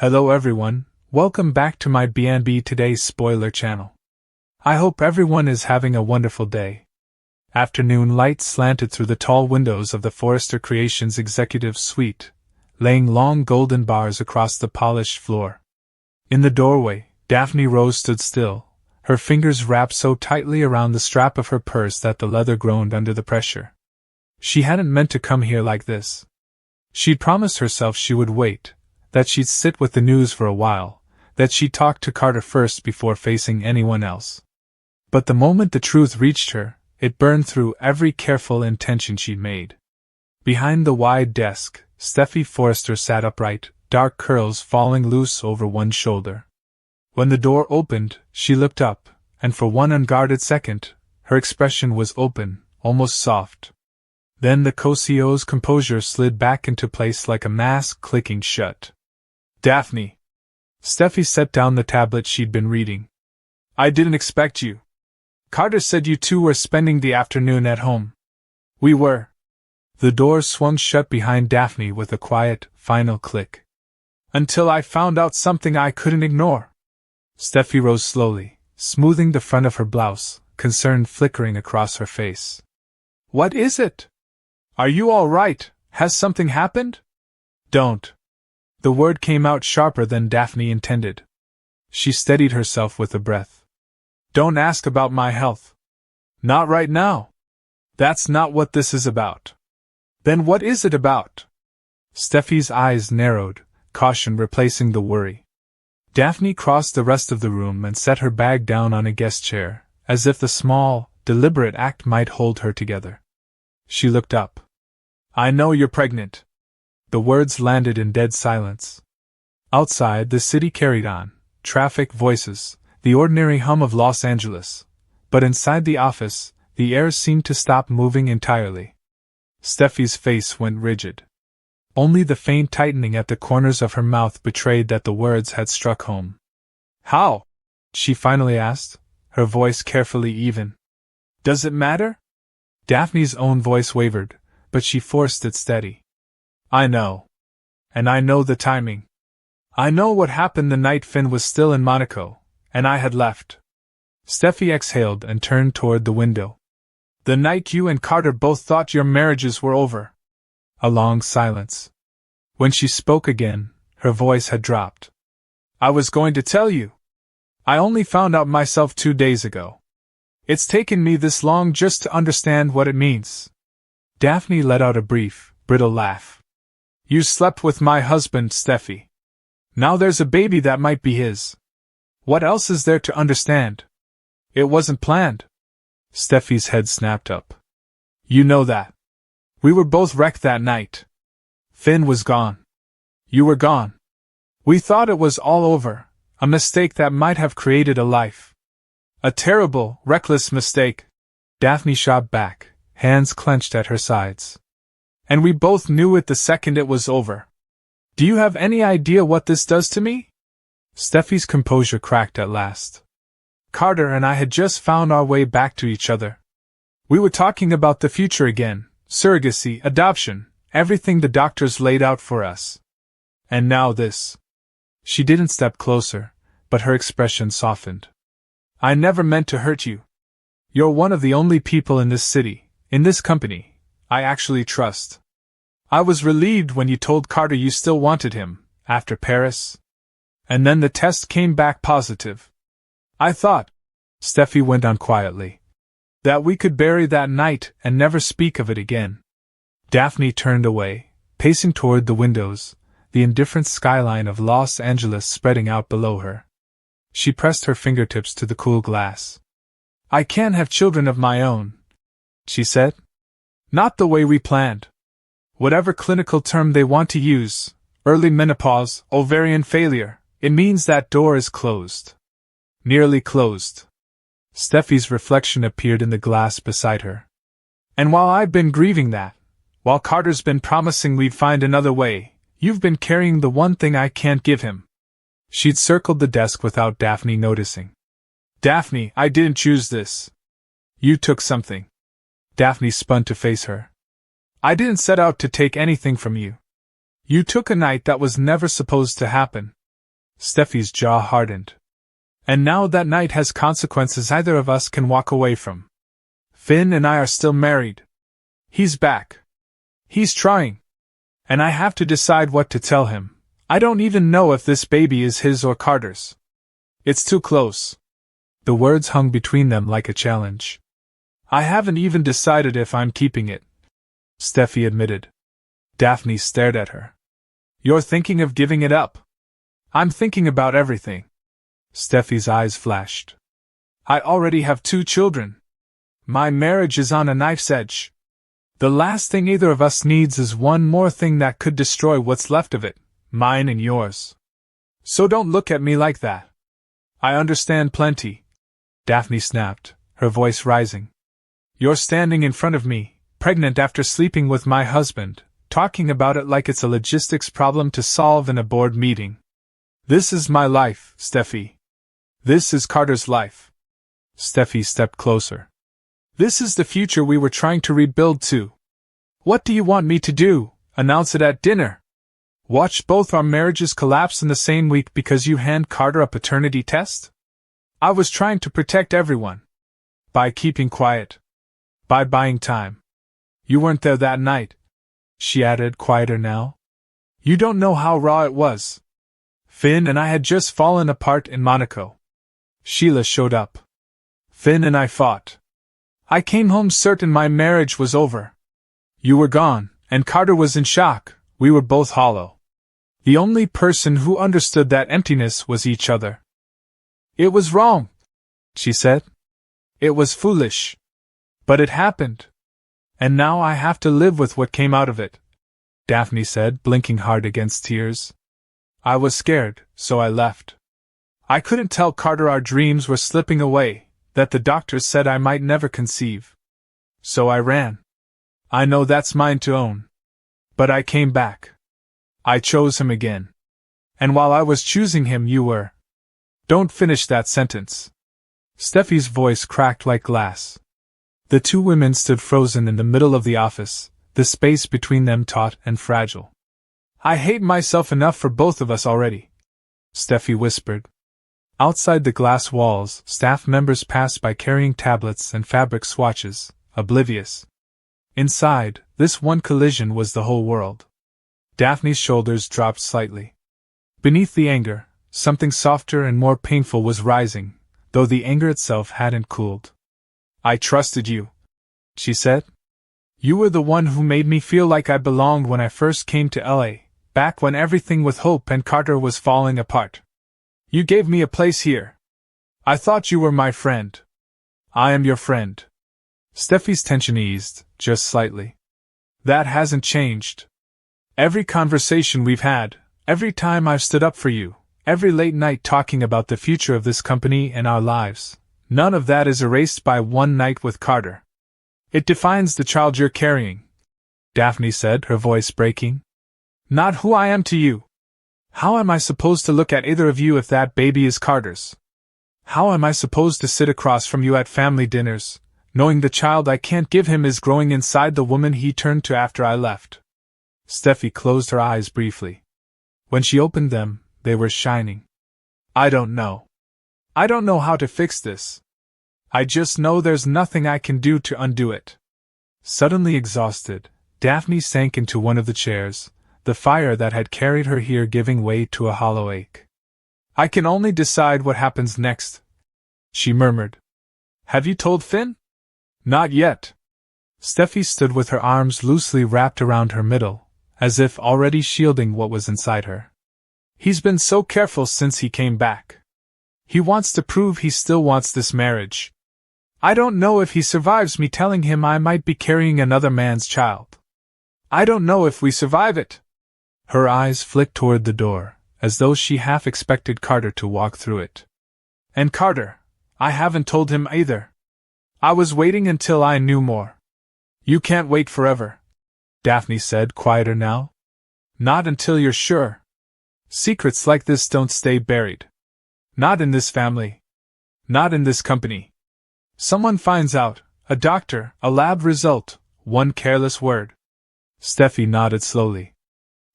Hello everyone, welcome back to my B&B Today's spoiler channel. I hope everyone is having a wonderful day. Afternoon light slanted through the tall windows of the Forrester Creations executive suite, laying long golden bars across the polished floor. In the doorway, Daphne Rose stood still, her fingers wrapped so tightly around the strap of her purse that the leather groaned under the pressure. She hadn't meant to come here like this. She'd promised herself she would wait, that she'd sit with the news for a while, that she'd talk to Carter first before facing anyone else. But the moment the truth reached her, it burned through every careful intention she'd made. Behind the wide desk, Steffy Forrester sat upright, dark curls falling loose over one shoulder. When the door opened, she looked up, and for one unguarded second, her expression was open, almost soft. Then the co-CEO's composure slid back into place like a mask clicking shut. Daphne. Steffy set down the tablet she'd been reading. I didn't expect you. Carter said you two were spending the afternoon at home. We were. The door swung shut behind Daphne with a quiet, final click. Until I found out something I couldn't ignore. Steffy rose slowly, smoothing the front of her blouse, concern flickering across her face. What is it? Are you all right? Has something happened? Don't. The word came out sharper than Daphne intended. She steadied herself with a breath. Don't ask about my health. Not right now. That's not what this is about. Then what is it about? Steffy's eyes narrowed, caution replacing the worry. Daphne crossed the rest of the room and set her bag down on a guest chair, as if the small, deliberate act might hold her together. She looked up. I know you're pregnant. The words landed in dead silence. Outside, the city carried on, traffic, voices, the ordinary hum of Los Angeles. But inside the office, the air seemed to stop moving entirely. Steffy's face went rigid. Only the faint tightening at the corners of her mouth betrayed that the words had struck home. How? She finally asked, her voice carefully even. Does it matter? Daphne's own voice wavered, but she forced it steady. I know. And I know the timing. I know what happened the night Finn was still in Monaco, and I had left. Steffy exhaled and turned toward the window. The night you and Carter both thought your marriages were over. A long silence. When she spoke again, her voice had dropped. I was going to tell you. I only found out myself 2 days ago. It's taken me this long just to understand what it means. Daphne let out a brief, brittle laugh. You slept with my husband, Steffy. Now there's a baby that might be his. What else is there to understand? It wasn't planned. Steffy's head snapped up. You know that. We were both wrecked that night. Finn was gone. You were gone. We thought it was all over, a mistake that might have created a life. A terrible, reckless mistake. Daphne shot back, hands clenched at her sides. And we both knew it the second it was over. Do you have any idea what this does to me? Steffy's composure cracked at last. Carter and I had just found our way back to each other. We were talking about the future again, surrogacy, adoption, everything the doctors laid out for us. And now this. She didn't step closer, but her expression softened. I never meant to hurt you. You're one of the only people in this city, in this company, I actually trust. I was relieved when you told Carter you still wanted him, after Paris. And then the test came back positive. I thought, Steffy went on quietly, that we could bury that night and never speak of it again. Daphne turned away, pacing toward the windows, the indifferent skyline of Los Angeles spreading out below her. She pressed her fingertips to the cool glass. I can't have children of my own, she said. Not the way we planned. Whatever clinical term they want to use, early menopause, ovarian failure, it means that door is closed. Nearly closed. Steffy's reflection appeared in the glass beside her. And while I've been grieving that, while Carter's been promising we'd find another way, you've been carrying the one thing I can't give him. She'd circled the desk without Daphne noticing. Daphne, I didn't choose this. You took something. Daphne spun to face her. I didn't set out to take anything from you. You took a night that was never supposed to happen. Steffy's jaw hardened. And now that night has consequences either of us can walk away from. Finn and I are still married. He's back. He's trying. And I have to decide what to tell him. I don't even know if this baby is his or Carter's. It's too close. The words hung between them like a challenge. I haven't even decided if I'm keeping it, Steffy admitted. Daphne stared at her. You're thinking of giving it up? I'm thinking about everything. Steffy's eyes flashed. I already have 2 children. My marriage is on a knife's edge. The last thing either of us needs is one more thing that could destroy what's left of it, mine and yours. So don't look at me like that. I understand plenty, Daphne snapped, her voice rising. You're standing in front of me, pregnant after sleeping with my husband, talking about it like it's a logistics problem to solve in a board meeting. This is my life, Steffy. This is Carter's life. Steffy stepped closer. This is the future we were trying to rebuild too. What do you want me to do? Announce it at dinner? Watch both our marriages collapse in the same week because you hand Carter a paternity test? I was trying to protect everyone. By keeping quiet. By buying time. You weren't there that night, she added, quieter now. You don't know how raw it was. Finn and I had just fallen apart in Monaco. Sheila showed up. Finn and I fought. I came home certain my marriage was over. You were gone, and Carter was in shock. We were both hollow. The only person who understood that emptiness was each other. It was wrong, she said. It was foolish. But it happened. And now I have to live with what came out of it, Daphne said, blinking hard against tears. I was scared, so I left. I couldn't tell Carter our dreams were slipping away, that the doctors said I might never conceive. So I ran. I know that's mine to own. But I came back. I chose him again. And while I was choosing him, you were. Don't finish that sentence. Steffy's voice cracked like glass. The 2 women stood frozen in the middle of the office, the space between them taut and fragile. I hate myself enough for both of us already, Steffy whispered. Outside the glass walls, staff members passed by carrying tablets and fabric swatches, oblivious. Inside, this one collision was the whole world. Daphne's shoulders dropped slightly. Beneath the anger, something softer and more painful was rising, though the anger itself hadn't cooled. I trusted you, she said. You were the one who made me feel like I belonged when I first came to LA, back when everything with Hope and Carter was falling apart. You gave me a place here. I thought you were my friend. I am your friend. Steffy's tension eased, just slightly. That hasn't changed. Every conversation we've had, every time I've stood up for you, every late night talking about the future of this company and our lives, none of that is erased by one night with Carter. It defines the child you're carrying, Daphne said, her voice breaking. Not who I am to you. How am I supposed to look at either of you if that baby is Carter's? How am I supposed to sit across from you at family dinners, knowing the child I can't give him is growing inside the woman he turned to after I left? Steffy closed her eyes briefly. When she opened them, they were shining. I don't know. I don't know how to fix this. I just know there's nothing I can do to undo it. Suddenly exhausted, Daphne sank into one of the chairs, the fire that had carried her here giving way to a hollow ache. I can only decide what happens next, she murmured. Have you told Finn? Not yet. Steffy stood with her arms loosely wrapped around her middle, as if already shielding what was inside her. He's been so careful since he came back. He wants to prove he still wants this marriage. I don't know if he survives me telling him I might be carrying another man's child. I don't know if we survive it. Her eyes flicked toward the door, as though she half expected Carter to walk through it. And Carter, I haven't told him either. I was waiting until I knew more. You can't wait forever, Daphne said, quieter now. Not until you're sure. Secrets like this don't stay buried. Not in this family. Not in this company. Someone finds out, a doctor, a lab result, one careless word. Steffy nodded slowly.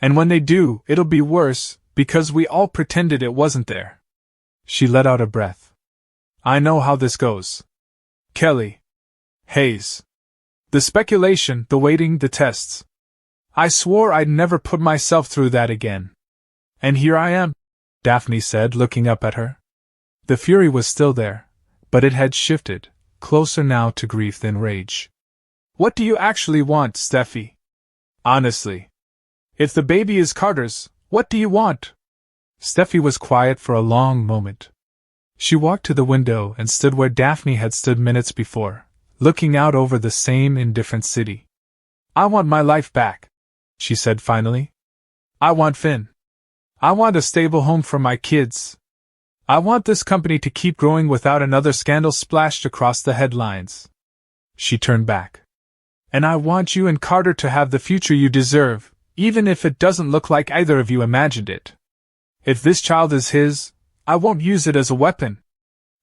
And when they do, it'll be worse, Because we all pretended it wasn't there. She let out a breath. I know how this goes. Kelly. Hayes. The speculation, the waiting, the tests. I swore I'd never put myself through that again. And here I am, Daphne said, looking up at her. The fury was still there, but it had shifted, closer now to grief than rage. What do you actually want, Steffy? Honestly. If the baby is Carter's, what do you want? Steffy was quiet for a long moment. She walked to the window and stood where Daphne had stood minutes before, looking out over the same indifferent city. I want my life back, she said finally. I want Finn. I want a stable home for my kids. I want this company to keep growing without another scandal splashed across the headlines. She turned back. And I want you and Carter to have the future you deserve, even if it doesn't look like either of you imagined it. If this child is his, I won't use it as a weapon.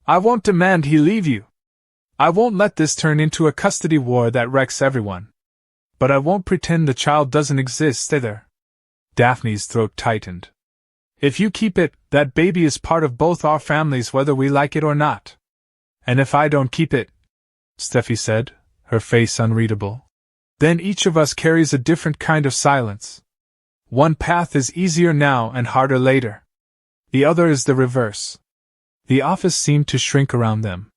I won't demand he leave you. I won't let this turn into a custody war that wrecks everyone. But I won't pretend the child doesn't exist either. Daphne's throat tightened. If you keep it, that baby is part of both our families whether we like it or not. And if I don't keep it, Steffy said, her face unreadable, then each of us carries a different kind of silence. One path is easier now and harder later. The other is the reverse. The office seemed to shrink around them.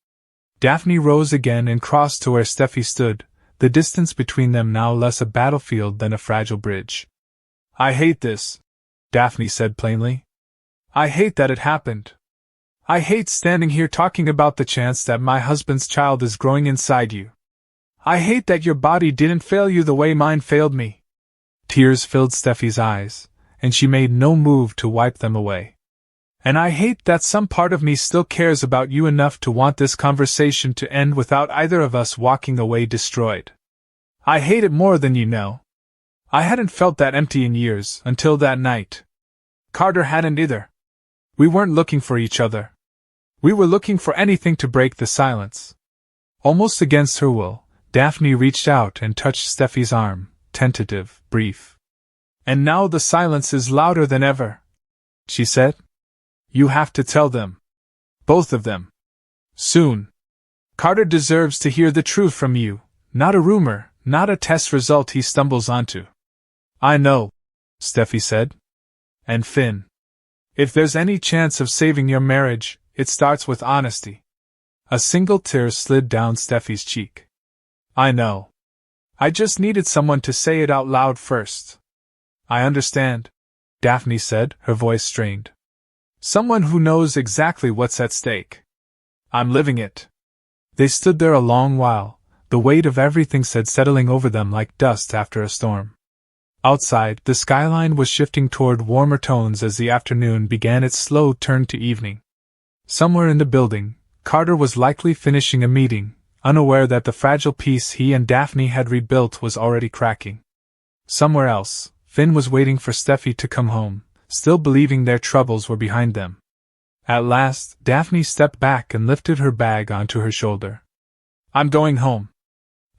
Daphne rose again and crossed to where Steffy stood, the distance between them now less a battlefield than a fragile bridge. I hate this, Daphne said plainly. I hate that it happened. I hate standing here talking about the chance that my husband's child is growing inside you. I hate that your body didn't fail you the way mine failed me. Tears filled Steffy's eyes, and she made no move to wipe them away. And I hate that some part of me still cares about you enough to want this conversation to end without either of us walking away destroyed. I hate it more than you know. I hadn't felt that empty in years, until that night. Carter hadn't either. We weren't looking for each other. We were looking for anything to break the silence. Almost against her will, Daphne reached out and touched Steffy's arm, tentative, brief. And now the silence is louder than ever, she said. You have to tell them. Both of them. Soon. Carter deserves to hear the truth from you, not a rumor, not a test result he stumbles onto. I know, Steffy said. And Finn. If there's any chance of saving your marriage, it starts with honesty. A single tear slid down Steffy's cheek. I know. I just needed someone to say it out loud first. I understand, Daphne said, her voice strained. Someone who knows exactly what's at stake. I'm living it. They stood there a long while, the weight of everything said settling over them like dust after a storm. Outside, the skyline was shifting toward warmer tones as the afternoon began its slow turn to evening. Somewhere in the building, Carter was likely finishing a meeting, unaware that the fragile piece he and Daphne had rebuilt was already cracking. Somewhere else, Finn was waiting for Steffy to come home, still believing their troubles were behind them. At last, Daphne stepped back and lifted her bag onto her shoulder. I'm going home.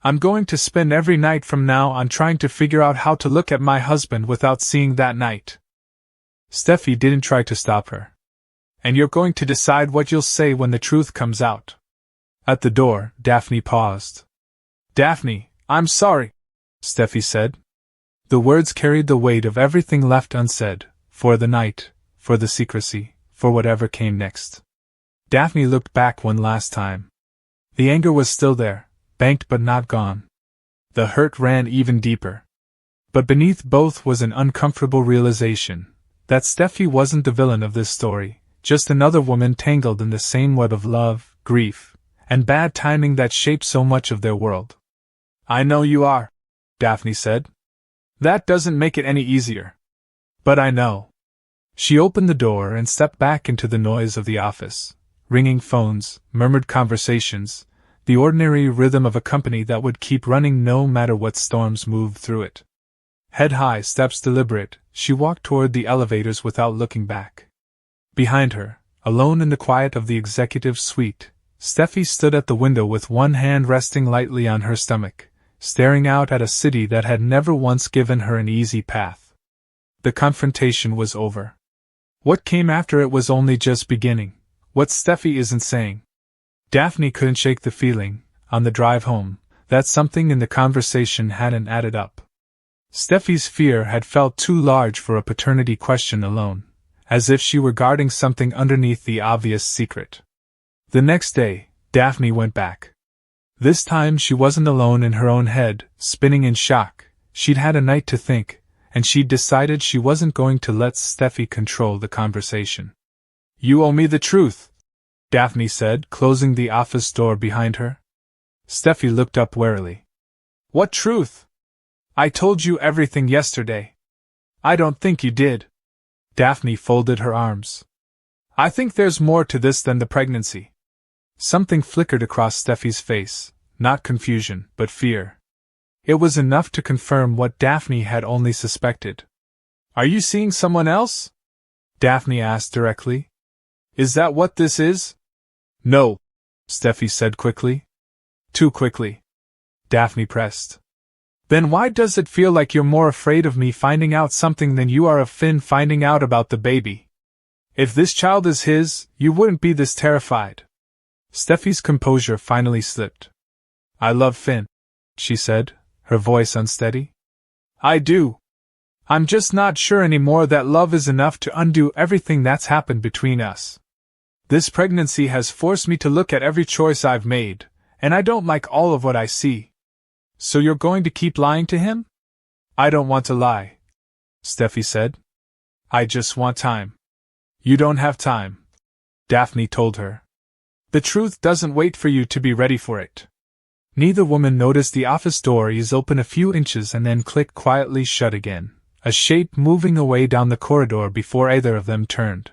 I'm going to spend every night from now on trying to figure out how to look at my husband without seeing that night. Steffy didn't try to stop her. And you're going to decide what you'll say when the truth comes out. At the door, Daphne paused. Daphne, I'm sorry, Steffy said. The words carried the weight of everything left unsaid, for the night, for the secrecy, for whatever came next. Daphne looked back one last time. The anger was still there, banked but not gone. The hurt ran even deeper. But beneath both was an uncomfortable realization that Steffy wasn't the villain of this story, just another woman tangled in the same web of love, grief, and bad timing that shaped so much of their world. I know you are, Daphne said. That doesn't make it any easier. But I know. She opened the door and stepped back into the noise of the office. Ringing phones, murmured conversations, the ordinary rhythm of a company that would keep running no matter what storms moved through it. Head high, steps deliberate, she walked toward the elevators without looking back. Behind her, alone in the quiet of the executive suite, Steffy stood at the window with one hand resting lightly on her stomach, staring out at a city that had never once given her an easy path. The confrontation was over. What came after it was only just beginning. What Steffy isn't saying. Daphne couldn't shake the feeling, on the drive home, that something in the conversation hadn't added up. Steffy's fear had felt too large for a paternity question alone, as if she were guarding something underneath the obvious secret. The next day, Daphne went back. This time she wasn't alone in her own head, spinning in shock. She'd had a night to think, and she'd decided she wasn't going to let Steffy control the conversation. "You owe me the truth," Daphne said, closing the office door behind her. Steffy looked up warily. "What truth? I told you everything yesterday." "I don't think you did." Daphne folded her arms. "I think there's more to this than the pregnancy." Something flickered across Steffy's face, not confusion, but fear. It was enough to confirm what Daphne had only suspected. "Are you seeing someone else?" Daphne asked directly. "Is that what this is?" "No," Steffy said quickly. "Too quickly," Daphne pressed. "Then why does it feel like you're more afraid of me finding out something than you are of Finn finding out about the baby? If this child is his, you wouldn't be this terrified." Steffy's composure finally slipped. "I love Finn," she said, her voice unsteady. "I do. I'm just not sure anymore that love is enough to undo everything that's happened between us. This pregnancy has forced me to look at every choice I've made, and I don't like all of what I see. So you're going to keep lying to him?" "I don't want to lie," Steffy said. "I just want time." "You don't have time," Daphne told her. "The truth doesn't wait for you to be ready for it." Neither woman noticed the office door ease open a few inches and then click quietly shut again, a shape moving away down the corridor before either of them turned.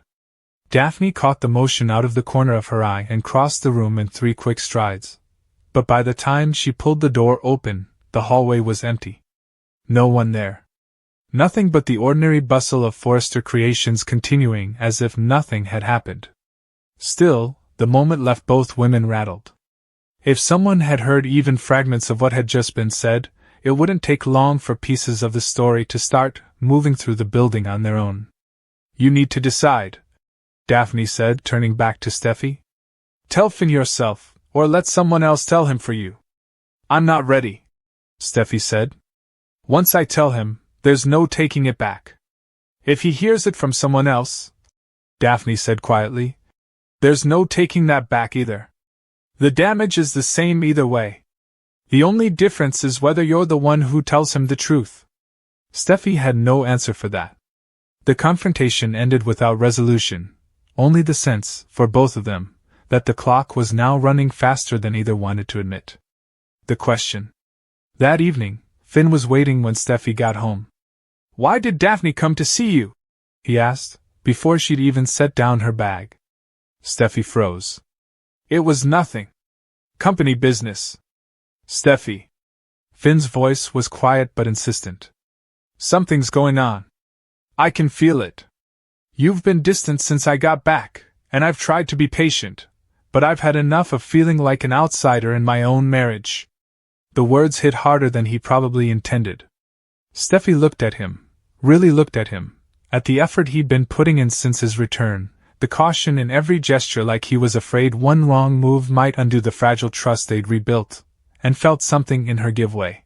Daphne caught the motion out of the corner of her eye and crossed the room in 3 quick strides. But by the time she pulled the door open, the hallway was empty. No one there. Nothing but the ordinary bustle of Forrester creations continuing as if nothing had happened. Still, the moment left both women rattled. If someone had heard even fragments of what had just been said, it wouldn't take long for pieces of the story to start moving through the building on their own. "You need to decide," Daphne said, turning back to Steffy. "Tell Finn yourself, or let someone else tell him for you." "I'm not ready," Steffy said. "Once I tell him, there's no taking it back. If he hears it from someone else," Daphne said quietly, "there's no taking that back either. The damage is the same either way. The only difference is whether you're the one who tells him the truth." Steffy had no answer for that. The confrontation ended without resolution, only the sense, for both of them, that the clock was now running faster than either wanted to admit. The question. That evening, Finn was waiting when Steffy got home. "Why did Daphne come to see you?" he asked, before she'd even set down her bag. Steffy froze. "It was nothing. Company business." "Steffy." Finn's voice was quiet but insistent. "Something's going on. I can feel it. You've been distant since I got back, and I've tried to be patient, but I've had enough of feeling like an outsider in my own marriage." The words hit harder than he probably intended. Steffy looked at him, really looked at him, at the effort he'd been putting in since his return, the caution in every gesture like he was afraid one wrong move might undo the fragile trust they'd rebuilt, and felt something in her give way.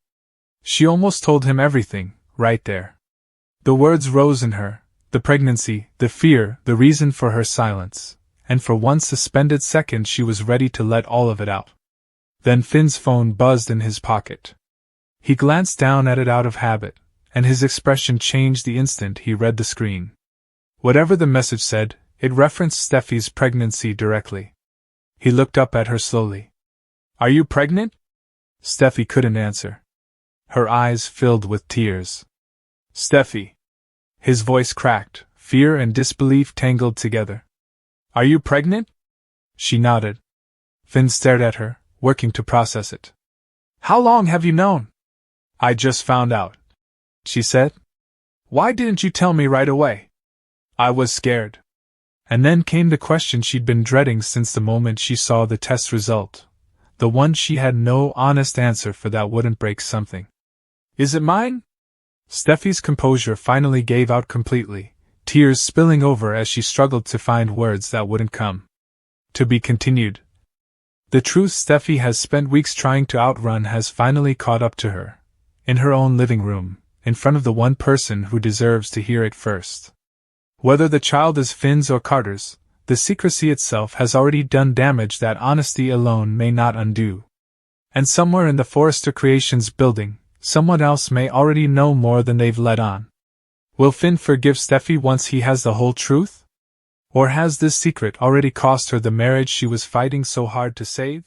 She almost told him everything, right there. The words rose in her, the pregnancy, the fear, the reason for her silence, and for one suspended second she was ready to let all of it out. Then Finn's phone buzzed in his pocket. He glanced down at it out of habit, and his expression changed the instant he read the screen. Whatever the message said, it referenced Steffy's pregnancy directly. He looked up at her slowly. "Are you pregnant?" Steffy couldn't answer. Her eyes filled with tears. "Steffy." His voice cracked, fear and disbelief tangled together. "Are you pregnant?" She nodded. Finn stared at her, working to process it. "How long have you known?" "I just found out," she said. "Why didn't you tell me right away?" "I was scared." And then came the question she'd been dreading since the moment she saw the test result, the one she had no honest answer for that wouldn't break something. "Is it mine?" Steffy's composure finally gave out completely, tears spilling over as she struggled to find words that wouldn't come. To be continued. The truth Steffy has spent weeks trying to outrun has finally caught up to her. In her own living room, in front of the one person who deserves to hear it first. Whether the child is Finn's or Carter's, the secrecy itself has already done damage that honesty alone may not undo. And somewhere in the Forrester Creations building, someone else may already know more than they've let on. Will Finn forgive Steffy once he has the whole truth? Or has this secret already cost her the marriage she was fighting so hard to save?